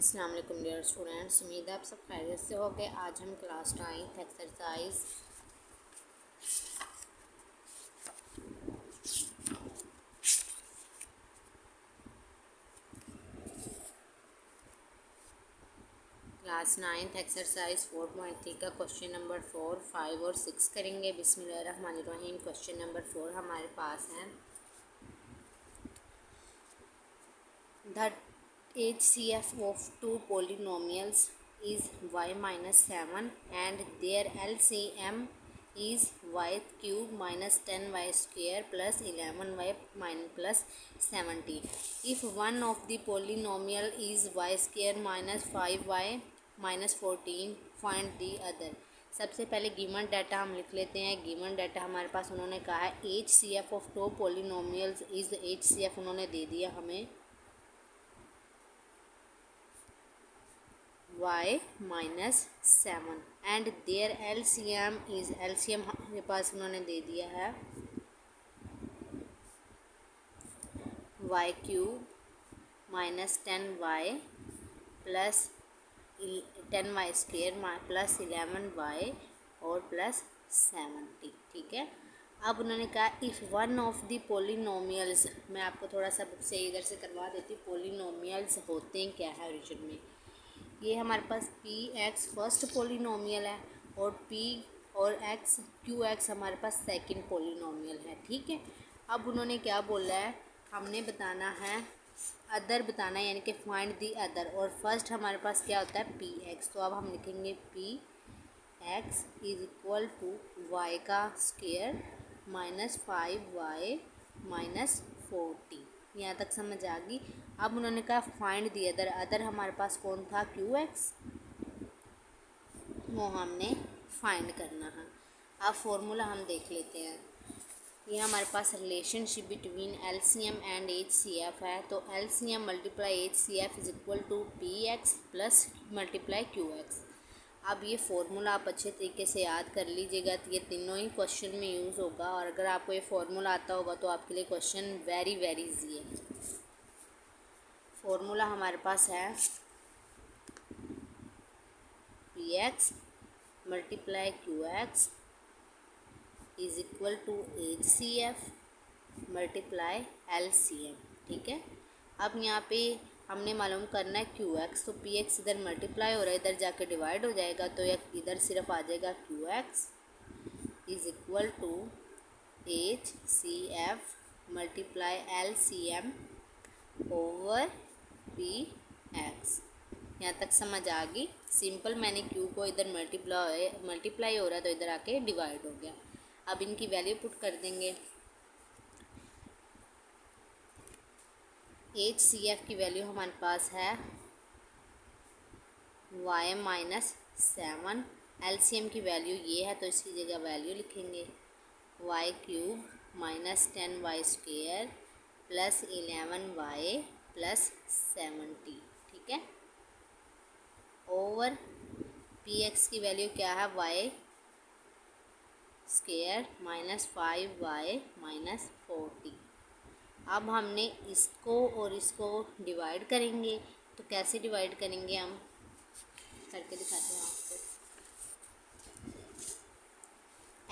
अस्सलाम वालेकुम dear students, उम्मीद है आप सब खैरियत से हो गए। आज हम class 9th exercise class 9th exercise 4.3 का क्वेश्चन नंबर 4, 5 और 6 करेंगे। बिस्मिल्लाहिर्रहमानिर्रहीम। क्वेश्चन नंबर 4 हमारे पास है the HCF of two polynomials is y minus 7 and their LCM is y cube minus 10y square plus 11y plus 17. If one of the polynomial is y square minus 5y minus 14, find the other. सबसे पहले given data हम लिख लेते हैं। Given data हमारे पास उन्होंने कहा है HCF of two polynomials is HCF उन्होंने दे दिया हमें y minus 7 and their LCM is LCM हमारे पास उन्होंने दे दिया है y cube minus 10y plus 10y square plus 11y और प्लस 70। ठीक है। अब उन्होंने कहा if one of the polynomials, मैं आपको थोड़ा सा बुक से इधर से करवा देती हूँ। पोलिनोमियल्स होते हैं क्या है ओरिजिन में। ये हमारे पास पी एक्स फर्स्ट पोलिनोमियल है और पी और एक्स क्यू एक्स हमारे पास सेकंड पोलिनोमियल है। ठीक है। अब उन्होंने क्या बोला है, हमने बताना है अदर बताना है, यानी कि फाइंड दी अदर। और फर्स्ट हमारे पास क्या होता है पी एक्स, तो अब हम लिखेंगे P X is equal to Y का स्क्वायर माइनस 5y माइनस 40। यहाँ तक समझ आ गई। अब उन्होंने कहा फाइंड दी अदर। अदर हमारे पास कौन था क्यू एक्स, वो हमने फाइंड करना है। अब फॉर्मूला हम देख लेते हैं। ये हमारे पास relationship between LCM and HCF है। तो LCM multiply HCF is equal to p x plus multiply Q x. अब ये फार्मूला आप अच्छे तरीके से याद कर लीजिएगा, तो ये तीनों ही क्वेश्चन में यूज़ होगा। और अगर आपको ये फार्मूला आता होगा तो आपके लिए क्वेश्चन वेरी वेरी इजी है। फार्मूला हमारे पास है P X multiply Q x is equal to H C F multiply L C M. ठीक है। अब यहाँ पे हमने मालूम करना है क्यू एक्स, तो पी एक्स इधर मल्टीप्लाई हो रहा है, इधर जाके डिवाइड हो जाएगा, तो इधर सिर्फ आ जाएगा Q x is equal to H C F multiply L C M over P X. यहाँ तक समझ आ गई। सिंपल, मैंने क्यू को इधर मल्टीप्लाई हो रहा है तो इधर आके डिवाइड हो गया। अब इनकी वैल्यू पुट कर देंगे। एच सी एफ की वैल्यू हमारे पास है y minus 7। L C M की वैल्यू ये है, तो इसकी जगह वैल्यू लिखेंगे y cube minus 10y square plus 11y plus 70। ठीक है। ओवर पी एक्स की वैल्यू क्या है y square minus 5y minus 40। अब हमने इसको और इसको डिवाइड करेंगे, तो कैसे डिवाइड करेंगे हम करके दिखाते हैं आपको।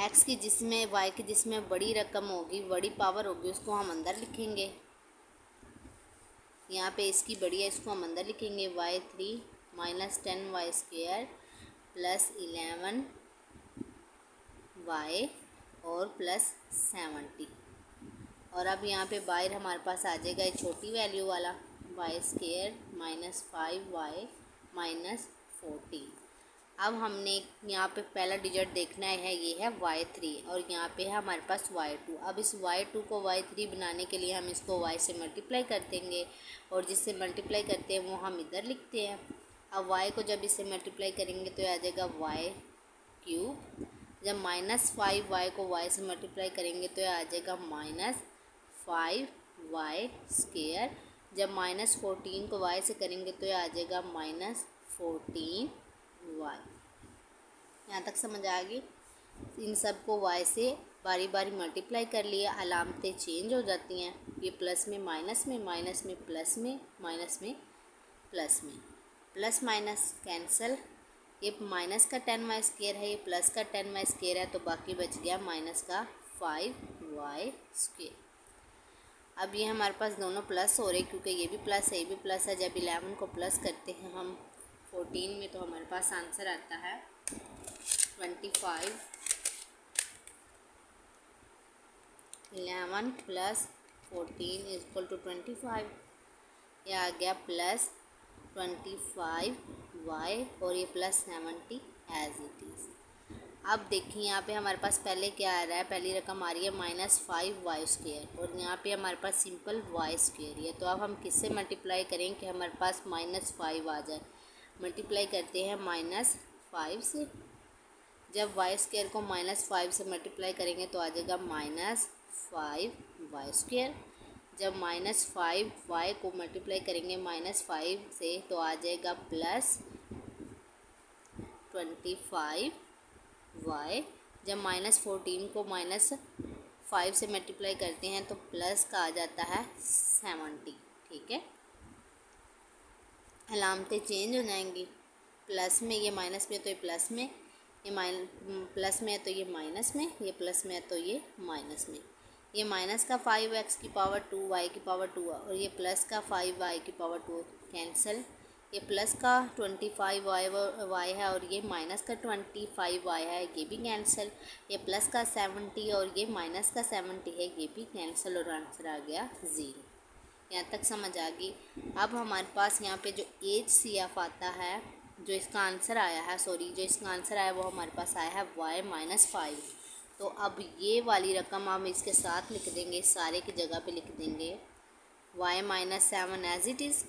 एक्स की जिसमें वाई की जिसमें बड़ी रकम होगी, बड़ी पावर होगी, उसको हम अंदर लिखेंगे। यहाँ पे इसकी बड़ी है, इसको हम अंदर लिखेंगे y3 minus 10y square plus 11y और प्लस 70। और अब यहाँ पे बाहर हमारे पास आ जाएगा ये छोटी वैल्यू वाला y square minus 5y minus 40। अब हमने यहाँ पे पहला डिजिट देखना है, ये है y3 और यहाँ पे है हमारे पास y2। अब इस y2 को y3 बनाने के लिए हम इसको y से मल्टीप्लाई कर देंगे और जिससे मल्टीप्लाई करते हैं वो हम इधर लिखते हैं। अब y को जब इससे मल्टीप्लाई करेंगे तो आ जाएगा y क्यूब। जब माइनस 5y को y से मल्टीप्लाई करेंगे तो आ जाएगा माइनस 5y स्क्वेयर। जब माइनस 14 को y से करेंगे तो आ जाएगा माइनस 14y। यहाँ तक समझ आ गई। इन सब को y से बारी बारी मल्टीप्लाई कर लिया, अलामतें चेंज हो जाती हैं। ये प्लस में माइनस में, माइनस में प्लस में, माइनस में प्लस में। प्लस माइनस कैंसिल, ये माइनस का 10y² है, ये प्लस का 10y² है, तो बाकी बच गया माइनस का 5y²। अब ये हमारे पास दोनों प्लस हो रहे क्योंकि ये भी प्लस है, ये भी प्लस है। जब 11 को प्लस करते हैं हम 14 में तो हमारे पास आंसर आता है 25। 11 प्लस 14 इज इक्वल टू 25। ये आ गया प्लस 25y और ये प्लस 70 एज इट इज़। अब देखिए यहाँ पे हमारे पास पहले क्या आ रहा है, पहली रकम आ रही है -5y² और यहाँ पे हमारे पास सिंपल y² है। तो अब हम किससे मल्टीप्लाई करें कि हमारे पास -5 आ जाए। मल्टीप्लाई करते हैं -5 से। जब y² को -5 से मल्टीप्लाई करेंगे तो आ जाएगा -5y²। जब -5y को मल्टीप्लाई करेंगे -5 से तो आ जाएगा प्लस 25y। जब -14 को -5 से मल्टीप्लाई करते हैं तो प्लस का आ जाता है 70। ठीक है, अलामतें चेंज हो जाएंगी। प्लस में ये माइनस में तो ये प्लस में, ये प्लस में है तो ये माइनस में, ये प्लस में है तो ये माइनस में। ये माइनस का 5x की पावर 2 y की पावर 2 और ये प्लस का 5y की पावर 2 कैंसिल। ये प्लस का 25y है और ये माइनस का 25y है, ये भी कैंसिल। ये प्लस का 70 और ये माइनस का 70 है, ये भी कैंसिल और आंसर आ गया 0। यहाँ तक समझ आ गई। अब हमारे पास यहाँ पे जो HCF आता है, जो इसका आंसर आया है, जो इसका आंसर आया वो हमारे पास आया है y-5। तो अब ये वाली रकम हम इसके साथ लिख देंगे, सारे की जगह पे लिख देंगे y-7 एज इट इज़।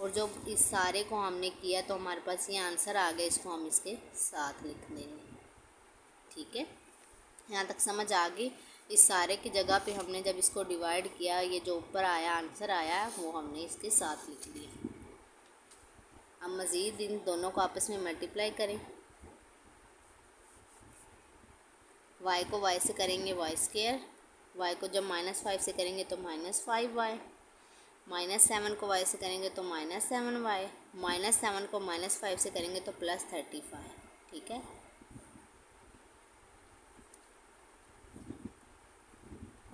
और जो इस सारे को हमने किया तो हमारे पास ये आंसर आ गया, इसको हम इसके साथ लिख देंगे। ठीक है, यहाँ तक समझ आ गई। इस सारे की जगह पे हमने जब इसको डिवाइड किया, ये जो ऊपर आया आंसर आया वो हमने इसके साथ लिख लिया। अब मज़ीद इन दोनों को आपस में मल्टीप्लाई करें। y को y से करेंगे y², y को जब -5 से करेंगे तो -5y, -7 को y से करेंगे तो -7y, -7 को -5 से करेंगे तो +35। ठीक है,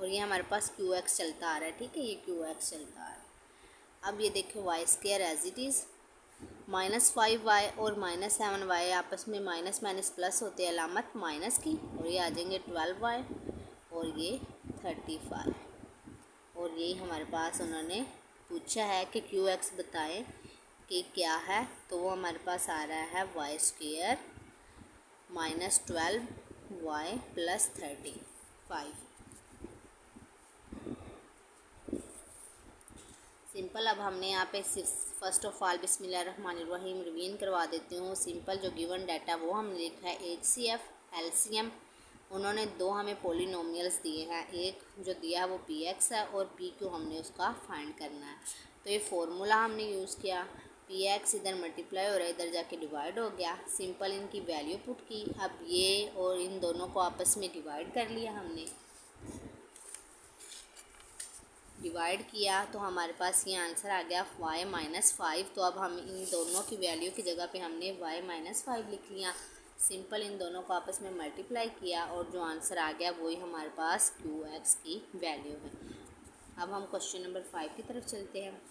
और ये हमारे पास QX चलता आ रहा है। ठीक है, ये QX चलता आ रहा है। अब ये देखो y² as it is. -5y और -7y आपस में माइनस माइनस प्लस होते हैं, अलामत माइनस की, और ये आ जाएंगे 12y और ये 35। और यही हमारे पास उन्होंने पूछा है कि QX बताएं कि क्या है, तो वो हमारे पास आ रहा है y² -12y + 35। सिंपल। अब हमने यहाँ पे फर्स्ट ऑफ ऑल बिस्मिल्लाहिर्रहमानिर्रहीम रिवीन करवा देती हूँ। सिंपल जो गिवन डाटा वो हमने लिखा है HCF, LCM। उन्होंने दो हमें पोलिनोमियल्स दिए हैं, एक जो दिया है वो PX है और PQ हमने उसका फाइंड करना है। तो ये फार्मूला हमने यूज़ किया, PX इधर मल्टीप्लाई हो रहा है, इधर जाके डिवाइड हो गया। सिंपल इनकी वैल्यू पुट की। अब ये और इन दोनों को आपस में डिवाइड कर लिया हमने, डिवाइड किया तो हमारे पास ये आंसर आ गया y-5। तो अब हम इन दोनों की वैल्यू की जगह पे हमने y-5 लिख लिया। सिंपल इन दोनों को आपस में मल्टीप्लाई किया और जो आंसर आ गया वही हमारे पास QX की वैल्यू है। अब हम क्वेश्चन नंबर 5 की तरफ चलते हैं।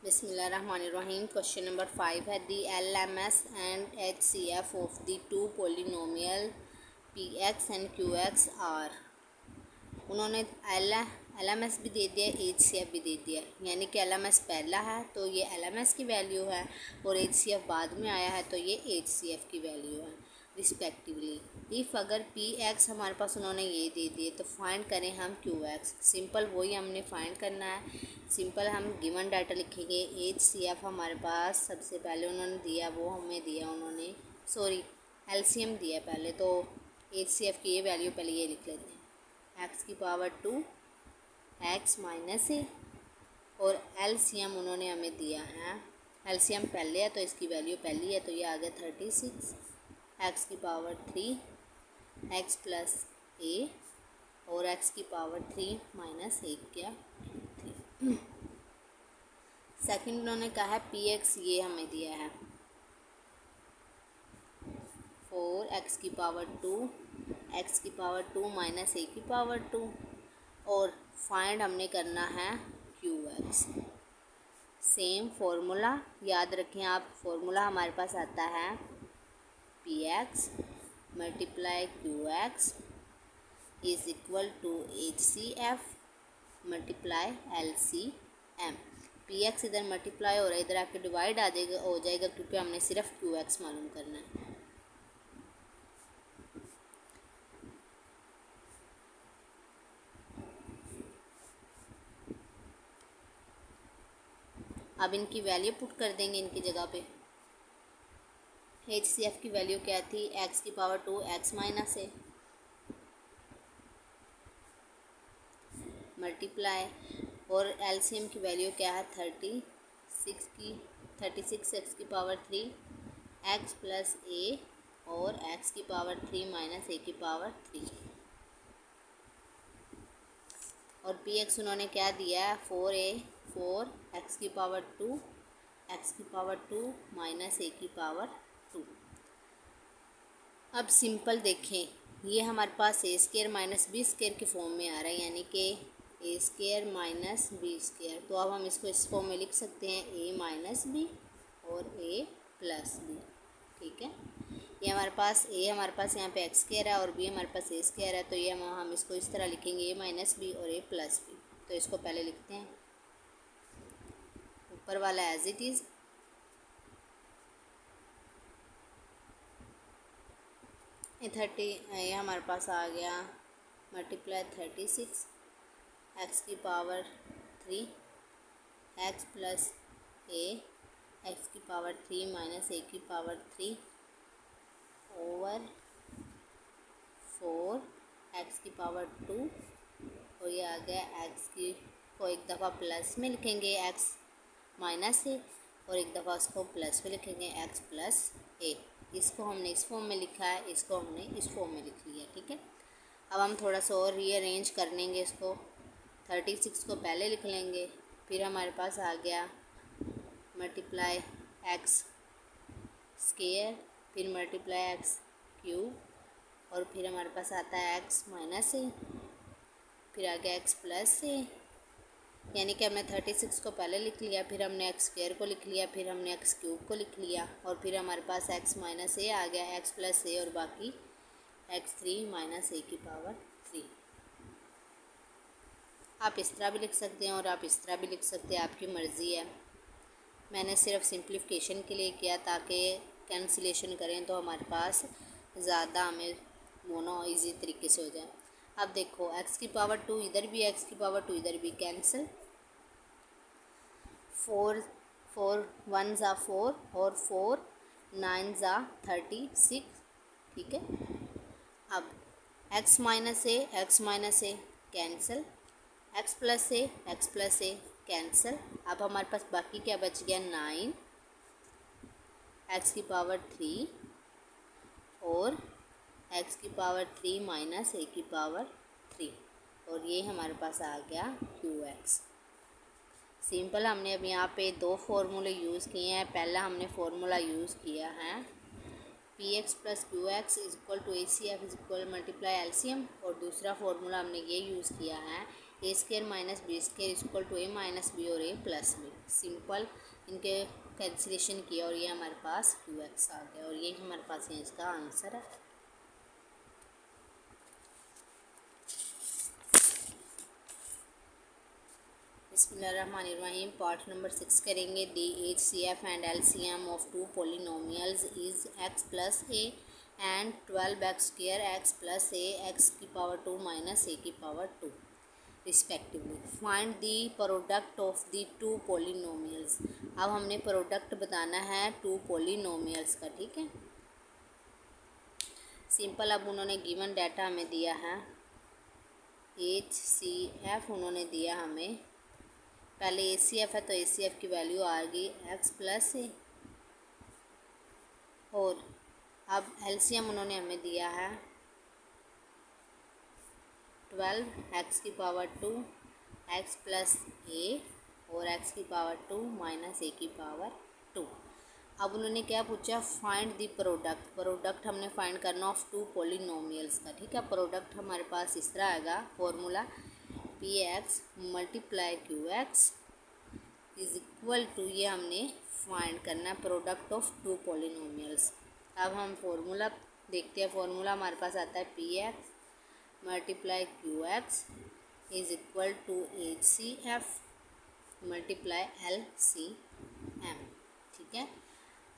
बिस्मिल्लाहिर्रहमानिर्रहीम। क्वेश्चन नंबर 5 है the LMS and HCF of the two polynomial PX and QX are. उन्होंने LMS भी दे दिया, HCF भी दे दिया, यानी कि LMS पहला है तो ये LMS की वैल्यू है और HCF बाद में आया है तो ये HCF की वैल्यू है रिस्पेक्टिवली। इफ़ अगर PX हमारे पास उन्होंने ये दे दिए तो फाइंड करें हम QX। सिंपल वही हमने फाइंड करना है। सिंपल हम गिवन डाटा लिखेंगे। HCF हमारे पास सबसे पहले उन्होंने दिया, वो हमें दिया उन्होंने, LCM दिया पहले, तो HCF की ये वैल्यू पहले ये लिख लेते हैं, x की पावर 2 x - a, और LCM उन्होंने हमें दिया है एलसीएम पहले है तो इसकी वैल्यू पहली है, तो ये आ गया 36 एक्स की पावर 3 एक्स प्लस ए और एक्स की पावर 3 माइनस 1 क्या 3। सेकंड उन्होंने कहा है पी एक्स, ये हमें दिया है 4 एक्स की पावर 2 एक्स की पावर 2 माइनस ए की पावर 2 और फाइंड हमने करना है क्यू एक्स। सेम फॉर्मूला याद रखें आप, फॉर्मूला हमारे पास आता है P X multiply Q x is equal to H C F multiply L C M. P X इधर मल्टीप्लाई हो रहा है, इधर आके डिवाइड आ जाएगा हो जाएगा क्योंकि हमने सिर्फ क्यू एक्स मालूम करना है। अब इनकी वैल्यू पुट कर देंगे इनकी जगह पे। एच सी एफ की वैल्यू क्या थी, एक्स की power 2 x minus A multiply और एलसीएम की वैल्यू क्या है 36 एक्स की पावर 3 एक्स प्लस ए और एक्स की पावर 3 माइनस ए की पावर 3 और पी एक्स उन्होंने क्या दिया है 4 एक्स की पावर 2 एक्स की पावर 2 माइनस ए की पावर 2। अब सिंपल देखें, ये हमारे पास ए स्केयर माइनस बी स्केयर के फॉर्म में आ रहा है, यानी कि ए स्केयर माइनस बी स्केयर। तो अब हम इसको इस फॉर्म में लिख सकते हैं ए माइनस बी और ए प्लस बी। ठीक है, ये हमारे पास यहाँ पे एक्स स्केयर है और बी हमारे पास ए स्केयर है, तो ये हम इसको इस तरह लिखेंगे ए माइनस बी और ए प्लस बी। तो इसको पहले लिखते हैं, ऊपर वाला एज इट इज़ ये हमारे पास आ गया मल्टीप्लाई 36 एक्स की power 3 x plus A X की पावर 3 माइनस ए की पावर 3 ओवर 4 एक्स की पावर 2 और ये आ गया एक्स की को एक दफ़ा प्लस में लिखेंगे एक्स माइनस ए और एक दफ़ा उसको प्लस में लिखेंगे एक्स प्लस ए। इसको हमने इस फॉर्म में लिखा है, इसको हमने इस फॉर्म में लिख लिया। ठीक है, अब हम थोड़ा सा और रीअरेंज कर लेंगे इसको। 36 को पहले लिख लेंगे, फिर हमारे पास आ गया मल्टीप्लाई एक्स स्केयर, फिर मल्टीप्लाई एक्स क्यूब और फिर हमारे पास आता है एक्स माइनस ए, फिर आ गया एक्स प्लस ए। यानी कि हमने 36 को पहले लिख लिया, फिर हमने एक्स स्क्वायर को लिख लिया, फिर हमने एक्स क्यूब को लिख लिया और फिर हमारे पास एक्स माइनस ए आ गया, एक्स प्लस ए और बाकी एक्स 3 माइनस ए की पावर 3। आप इस तरह भी लिख सकते हैं और आप इस तरह भी लिख सकते हैं, आपकी मर्ज़ी है। मैंने सिर्फ सिंप्लीफिकेशन के लिए किया ताकि कैंसिलेशन करें तो हमारे पास ज़्यादा हमें वो ना ईजी तरीके से हो जाए। अब देखो एक्स की पावर 2 इधर भी, एक्स की पावर 2 इधर भी, कैंसिल। 4 1 ज़ा 4 और 4 9 ज़ा 36। ठीक है, अब एक्स माइनस ए कैंसिल, एक्स प्लस ए कैंसिल। अब हमारे पास बाकी क्या बच गया 9 एक्स की पावर 3 और एक्स की पावर 3 माइनस ए की पावर 3 और ये हमारे पास आ गया क्यू एक्स। सिंपल, हमने अब यहाँ पे दो फार्मूले यूज़ किए हैं। पहला हमने फार्मूला यूज़ किया है P x plus q x is equal to A C F is equal multiply L C M और दूसरा फार्मूला हमने ये यूज़ किया है a square minus b square is equal to a minus b और a plus b. Simple इनके cancellation किया और ये हमारे पास क्यू एक्स आ गया और ये हमारे पास ये इसका आंसर है। बिस्मिल्लाहिर्रहमानिर्रहीम। पार्ट नंबर 6 करेंगे। The H C F and L C M of two polynomials is X plus A and 12 X square X plus A X की पावर 2 माइनस ए की power 2 respectively. Find the product of the two polynomials. अब हमने product बताना है to polynomials का। ठीक है, simple. अब उन्होंने गिवन डाटा हमें दिया है एच सी एफ, उन्होंने दिया हमें पहले ACF है तो ACF की वैल्यू आ गई x प्लस ए, और अब एलसीएम उन्होंने हमें दिया है 12 x की पावर 2 x प्लस ए और x की पावर 2 माइनस ए की पावर 2। अब उन्होंने क्या पूछा, फाइंड द प्रोडक्ट। प्रोडक्ट हमने फाइंड करना ऑफ टू पॉलिनोमियल्स का, ठीक है। प्रोडक्ट हमारे पास इस तरह आएगा formula px multiply qx is equal to, ये हमने फाइंड करना है प्रोडक्ट ऑफ टू पॉलिनोमियल्स। अब हम फॉर्मूला देखते हैं। फॉर्मूला हमारे पास आता है px multiply qx is equal to HCF multiply LCM, ठीक है।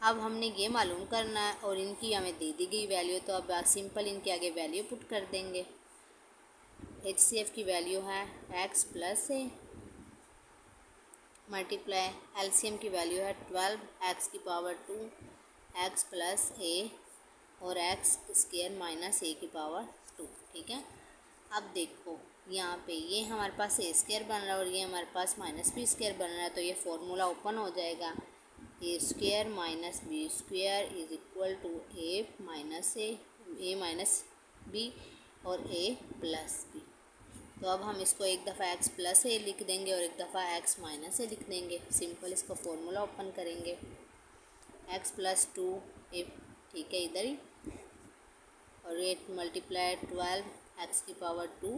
अब हमने ये मालूम करना है और इनकी हमें दे दी गई वैल्यू, तो अब सिंपल इनके आगे वैल्यू पुट कर देंगे। HCF की वैल्यू है x plus A multiply LCM की वैल्यू है 12 x की पावर 2 x प्लस ए और x स्क्वायर माइनस ए की पावर 2, ठीक है। अब देखो यहाँ पे ये हमारे पास ए स्क्वायर बन रहा है और ये हमारे पास माइनस बी स्क्वायर बन रहा है, तो ये फॉर्मूला ओपन हो जाएगा। A square minus b square is equal to a minus b और ए प्लस बी। तो अब हम इसको एक दफ़ा एक्स प्लस ए लिख देंगे और एक दफ़ा एक्स माइनस ए लिख देंगे। सिंपल इसको फॉर्मूला ओपन करेंगे, एक्स प्लस 2 ए, ठीक है, इधर ही, और ये मल्टीप्लाई 12 एक्स की पावर 2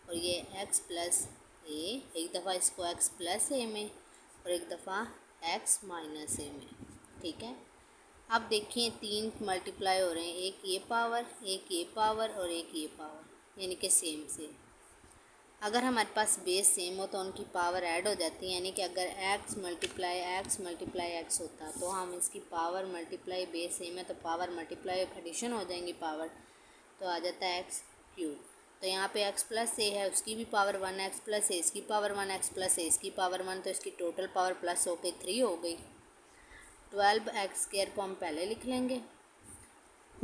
और ये एक्स प्लस ए, एक दफ़ा इसको एक्स प्लस ए में और एक दफ़ा एक्स माइनस ए में, ठीक है। अब देखिए 3 मल्टीप्लाई हो रहे हैं, एक ये पावर, एक ये पावर और एक ये पावर, यानी कि सेम से। अगर हमारे पास बेस सेम हो तो उनकी पावर ऐड हो जाती है, यानी कि अगर x मल्टीप्लाई x होता तो हम इसकी पावर मल्टीप्लाई बेस सेम है तो पावर मल्टीप्लाई एडिशन हो जाएंगी पावर, तो आ जाता है एक्स क्यूब। तो यहाँ पे x प्लस ए है, उसकी भी पावर 1, x प्लस ए इसकी पावर 1, x प्लस ए इसकी पावर 1, तो इसकी टोटल पावर प्लस हो गई 3 हो गई। 12x स्क्वायर को हम पहले लिख लेंगे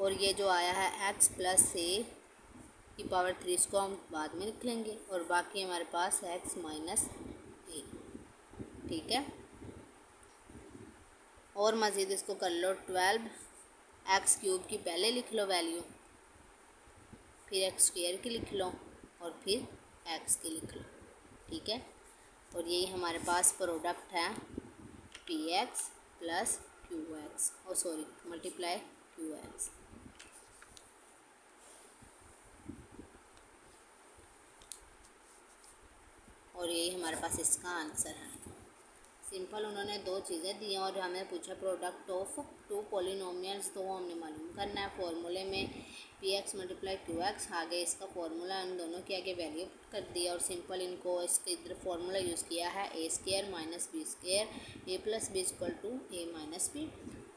और ये जो आया है x प्लस ए की पावर 3 इसको हम बाद में लिख लेंगे और बाकी हमारे पास x माइनस ए, ठीक है। और मज़ीद इसको कर लो 12x क्यूब की पहले लिख लो वैल्यू, फिर एक्स स्क्वायर की लिख लो और फिर एक्स की लिख लो, ठीक है। और यही हमारे पास प्रोडक्ट है px प्लस qx, और सॉरी मल्टीप्लाई qx। और यही हमारे पास इसका आंसर है। सिंपल उन्होंने 2 चीज़ें दी हैं और हमें पूछा प्रोडक्ट ऑफ 2 पॉलिनोमियल्स, तो वो हमने मालूम करना है। फॉर्मूले में px मल्टीप्लाई qx आगे इसका फॉर्मूला इन दोनों के आगे वैल्यू कर दिया और सिंपल इनको इसके इधर फॉर्मूला यूज़ किया है a square minus b square a plus b equal to a minus b.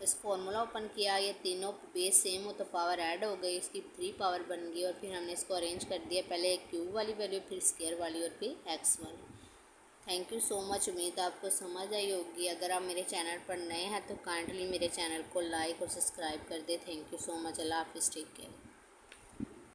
इस फॉर्मूला ओपन किया, ये तीनों बेस सेम हो तो पावर ऐड हो गई, इसकी 3 पावर बन गई और फिर हमने इसको अरेंज कर दिया, पहले एक क्यूब वाली वैल्यू, फिर स्क्वायर वाली और फिर एक्स वाली। थैंक यू सो मच, उम्मीद आपको समझ आई होगी। अगर आप मेरे चैनल पर नए हैं तो काइंडली मेरे चैनल को लाइक और सब्सक्राइब कर दें। थैंक यू सो मच, अल्लाह हाफिज़, टेक केयर।